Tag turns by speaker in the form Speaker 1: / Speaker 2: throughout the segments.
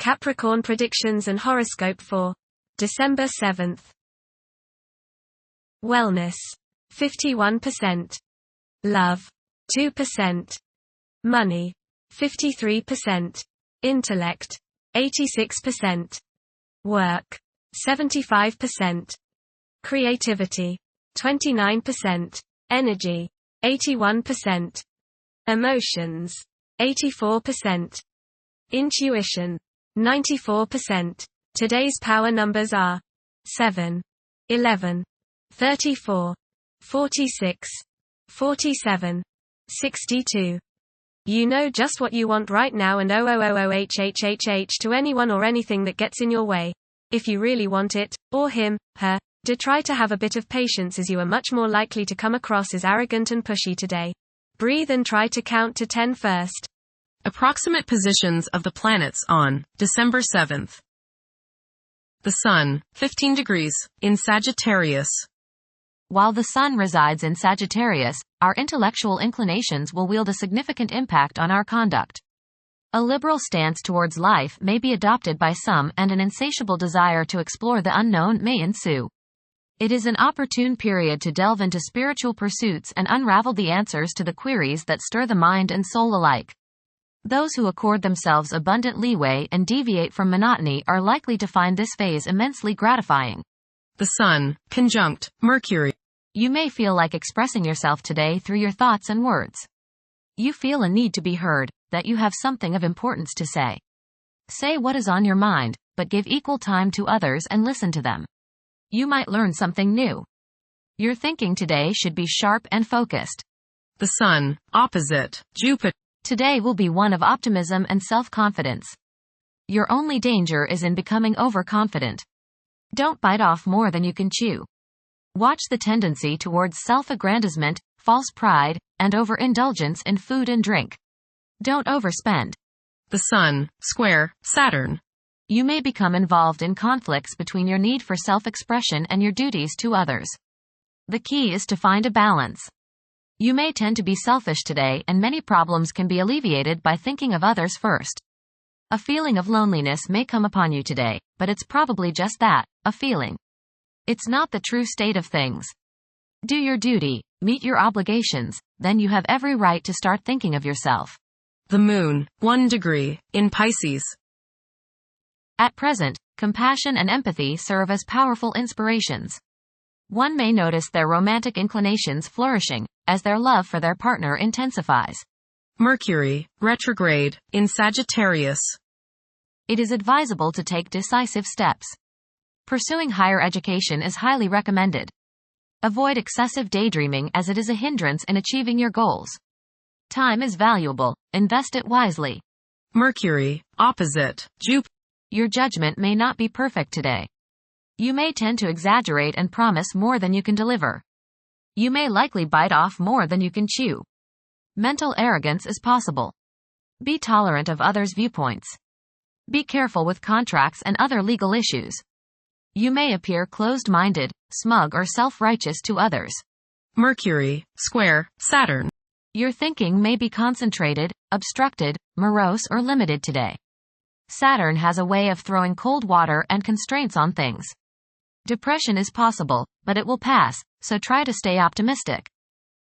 Speaker 1: Capricorn predictions and horoscope for December 7th. Wellness, 51%. Love, 2%. Money, 53%. Intellect, 86%. Work, 75%. Creativity, 29%. Energy, 81%. Emotions, 84%. Intuition, 94%. Today's power numbers are 7, 11, 34, 46, 47, 62. You know just what you want right now and to anyone or anything that gets in your way. If you really want it, or him, her, do try to have a bit of patience, as you are much more likely to come across as arrogant and pushy today. Breathe and try to count to 10 first.
Speaker 2: Approximate positions of the planets on December 7th. The Sun, 15 degrees, in Sagittarius.
Speaker 3: While the Sun resides in Sagittarius, our intellectual inclinations will wield a significant impact on our conduct. A liberal stance towards life may be adopted by some, and an insatiable desire to explore the unknown may ensue. It is an opportune period to delve into spiritual pursuits and unravel the answers to the queries that stir the mind and soul alike. Those who accord themselves abundant leeway and deviate from monotony are likely to find this phase immensely gratifying.
Speaker 2: The Sun, conjunct Mercury.
Speaker 3: You may feel like expressing yourself today through your thoughts and words. You feel a need to be heard, that you have something of importance to say. Say what is on your mind, but give equal time to others and listen to them. You might learn something new. Your thinking today should be sharp and focused.
Speaker 2: The Sun, opposite Jupiter.
Speaker 3: Today will be one of optimism and self-confidence. Your only danger is in becoming overconfident. Don't bite off more than you can chew. Watch the tendency towards self-aggrandizement, false pride, and overindulgence in food and drink. Don't overspend.
Speaker 2: The Sun, square Saturn.
Speaker 3: You may become involved in conflicts between your need for self-expression and your duties to others. The key is to find a balance. You may tend to be selfish today, and many problems can be alleviated by thinking of others first. A feeling of loneliness may come upon you today, but it's probably just that, a feeling. It's not the true state of things. Do your duty, meet your obligations, then you have every right to start thinking of yourself.
Speaker 2: The Moon, 1 degree, in Pisces.
Speaker 3: At present, compassion and empathy serve as powerful inspirations. One may notice their romantic inclinations flourishing, as their love for their partner intensifies.
Speaker 2: Mercury, retrograde, in Sagittarius.
Speaker 3: It is advisable to take decisive steps. Pursuing higher education is highly recommended. Avoid excessive daydreaming, as it is a hindrance in achieving your goals. Time is valuable, invest it wisely.
Speaker 2: Mercury, opposite Jupiter.
Speaker 3: Your judgment may not be perfect today. You may tend to exaggerate and promise more than you can deliver. You may likely bite off more than you can chew. Mental arrogance is possible. Be tolerant of others' viewpoints. Be careful with contracts and other legal issues. You may appear closed-minded, smug, or self-righteous to others.
Speaker 2: Mercury, square Saturn.
Speaker 3: Your thinking may be concentrated, obstructed, morose, or limited today. Saturn has a way of throwing cold water and constraints on things. Depression is possible, but it will pass, so try to stay optimistic.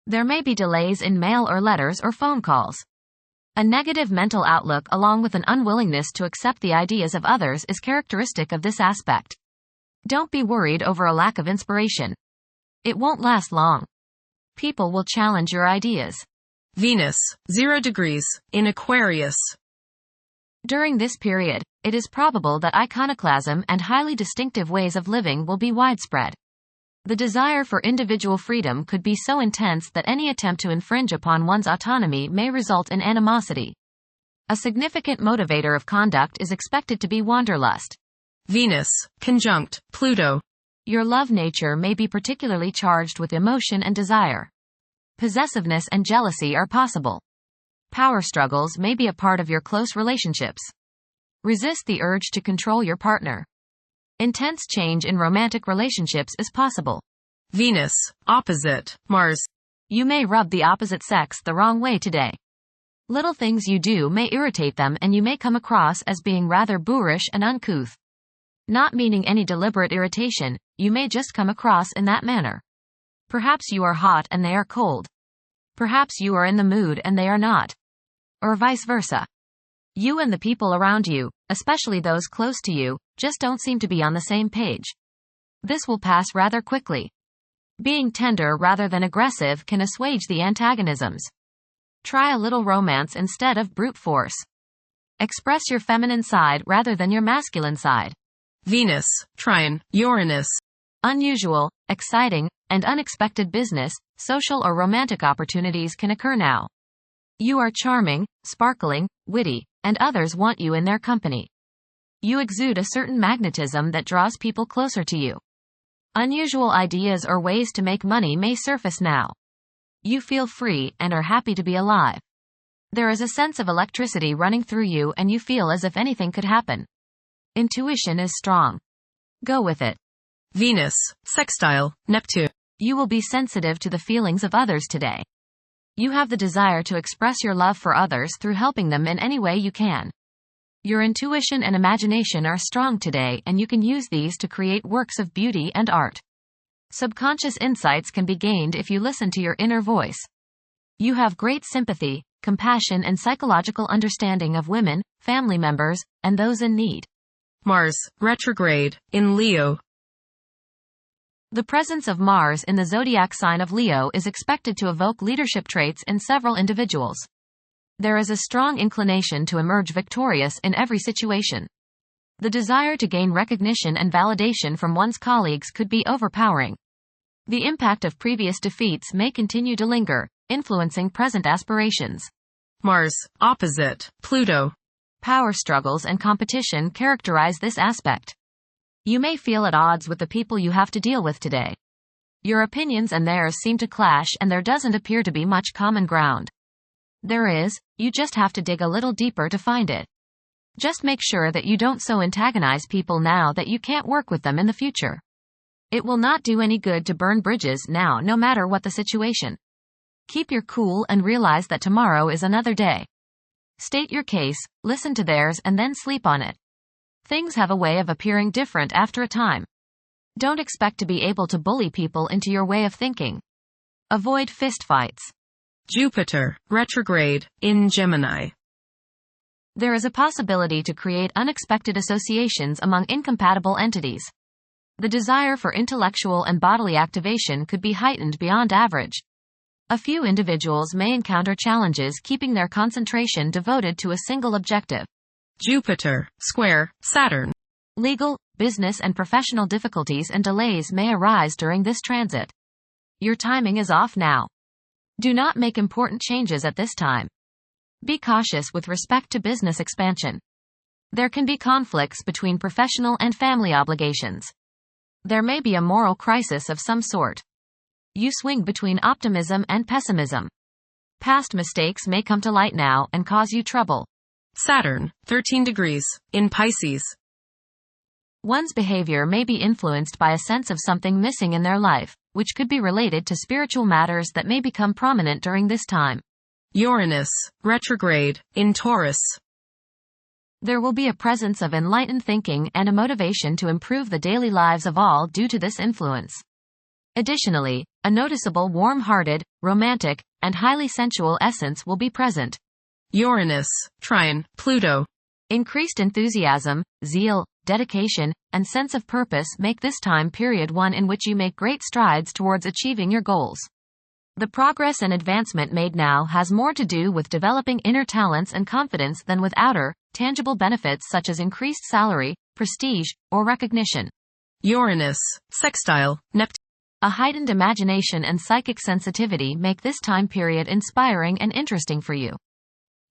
Speaker 3: There may be delays in mail or letters or phone calls. A negative mental outlook along with an unwillingness to accept the ideas of others is characteristic of this aspect. Don't be worried over a lack of inspiration. It won't last long. People will challenge your ideas.
Speaker 2: Venus, 0 degrees, in Aquarius.
Speaker 3: During this period, it is probable that iconoclasm and highly distinctive ways of living will be widespread. The desire for individual freedom could be so intense that any attempt to infringe upon one's autonomy may result in animosity. A significant motivator of conduct is expected to be wanderlust.
Speaker 2: Venus, conjunct Pluto.
Speaker 3: Your love nature may be particularly charged with emotion and desire. Possessiveness and jealousy are possible. Power struggles may be a part of your close relationships. Resist the urge to control your partner. Intense change in romantic relationships is possible.
Speaker 2: Venus, opposite Mars.
Speaker 3: You may rub the opposite sex the wrong way today. Little things you do may irritate them and you may come across as being rather boorish and uncouth. Not meaning any deliberate irritation, you may just come across in that manner. Perhaps you are hot and they are cold. Perhaps you are in the mood and they are not. Or vice versa. You and the people around you, especially those close to you, just don't seem to be on the same page. This will pass rather quickly. Being tender rather than aggressive can assuage the antagonisms. Try a little romance instead of brute force. Express your feminine side rather than your masculine side.
Speaker 2: Venus, Trine, Uranus.
Speaker 3: Unusual, exciting, and unexpected business, social or romantic opportunities can occur now. You are charming, sparkling, witty, and others want you in their company. You exude a certain magnetism that draws people closer to you. Unusual ideas or ways to make money may surface now. You feel free and are happy to be alive. There is a sense of electricity running through you and you feel as if anything could happen. Intuition is strong. Go with it.
Speaker 2: Venus, sextile, Neptune.
Speaker 3: You will be sensitive to the feelings of others today. You have the desire to express your love for others through helping them in any way you can. Your intuition and imagination are strong today and you can use these to create works of beauty and art. Subconscious insights can be gained if you listen to your inner voice. You have great sympathy, compassion and psychological understanding of women, family members, and those in need.
Speaker 2: Mars, retrograde, in Leo.
Speaker 3: The presence of Mars in the zodiac sign of Leo is expected to evoke leadership traits in several individuals. There is a strong inclination to emerge victorious in every situation. The desire to gain recognition and validation from one's colleagues could be overpowering. The impact of previous defeats may continue to linger, influencing present aspirations.
Speaker 2: Mars, opposite, Pluto.
Speaker 3: Power struggles and competition characterize this aspect. You may feel at odds with the people you have to deal with today. Your opinions and theirs seem to clash and there doesn't appear to be much common ground. There is, you just have to dig a little deeper to find it. Just make sure that you don't so antagonize people now that you can't work with them in the future. It will not do any good to burn bridges now no matter what the situation. Keep your cool and realize that tomorrow is another day. State your case, listen to theirs and then sleep on it. Things have a way of appearing different after a time. Don't expect to be able to bully people into your way of thinking. Avoid fistfights.
Speaker 2: Jupiter, retrograde, in Gemini.
Speaker 3: There is a possibility to create unexpected associations among incompatible entities. The desire for intellectual and bodily activation could be heightened beyond average. A few individuals may encounter challenges keeping their concentration devoted to a single objective.
Speaker 2: Jupiter, square, Saturn.
Speaker 3: Legal, business and professional difficulties and delays may arise during this transit. Your timing is off now. Do not make important changes at this time. Be cautious with respect to business expansion. There can be conflicts between professional and family obligations. There may be a moral crisis of some sort. You swing between optimism and pessimism. Past mistakes may come to light now and cause you trouble.
Speaker 2: Saturn, 13 degrees, in Pisces.
Speaker 3: One's behavior may be influenced by a sense of something missing in their life, which could be related to spiritual matters that may become prominent during this time.
Speaker 2: Uranus, retrograde, in Taurus.
Speaker 3: There will be a presence of enlightened thinking and a motivation to improve the daily lives of all due to this influence. Additionally, a noticeable warm-hearted, romantic, and highly sensual essence will be present.
Speaker 2: Uranus, trine, Pluto.
Speaker 3: Increased enthusiasm, zeal, dedication, and sense of purpose make this time period one in which you make great strides towards achieving your goals. The progress and advancement made now has more to do with developing inner talents and confidence than with outer, tangible benefits such as increased salary, prestige, or recognition.
Speaker 2: Uranus, sextile, Neptune.
Speaker 3: A heightened imagination and psychic sensitivity make this time period inspiring and interesting for you.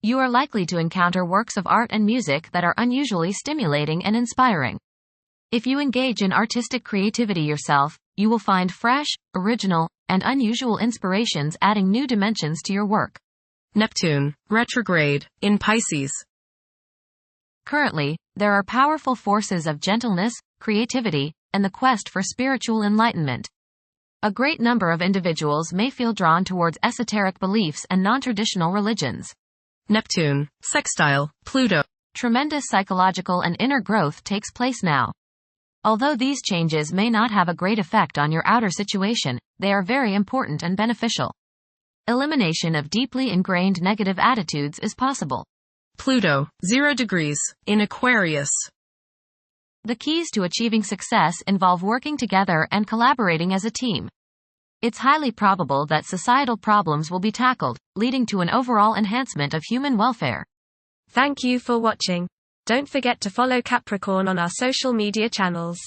Speaker 3: You are likely to encounter works of art and music that are unusually stimulating and inspiring. If you engage in artistic creativity yourself, you will find fresh, original, and unusual inspirations adding new dimensions to your work.
Speaker 2: Neptune, retrograde, in Pisces.
Speaker 3: Currently, there are powerful forces of gentleness, creativity, and the quest for spiritual enlightenment. A great number of individuals may feel drawn towards esoteric beliefs and non-traditional religions.
Speaker 2: Neptune, sextile, Pluto.
Speaker 3: Tremendous psychological and inner growth takes place now. Although these changes may not have a great effect on your outer situation, they are very important and beneficial. Elimination of deeply ingrained negative attitudes is possible.
Speaker 2: Pluto, 0 degrees, in Aquarius.
Speaker 3: The keys to achieving success involve working together and collaborating as a team. It's highly probable that societal problems will be tackled, leading to an overall enhancement of human welfare.
Speaker 1: Thank you for watching. Don't forget to follow Capricorn on our social media channels.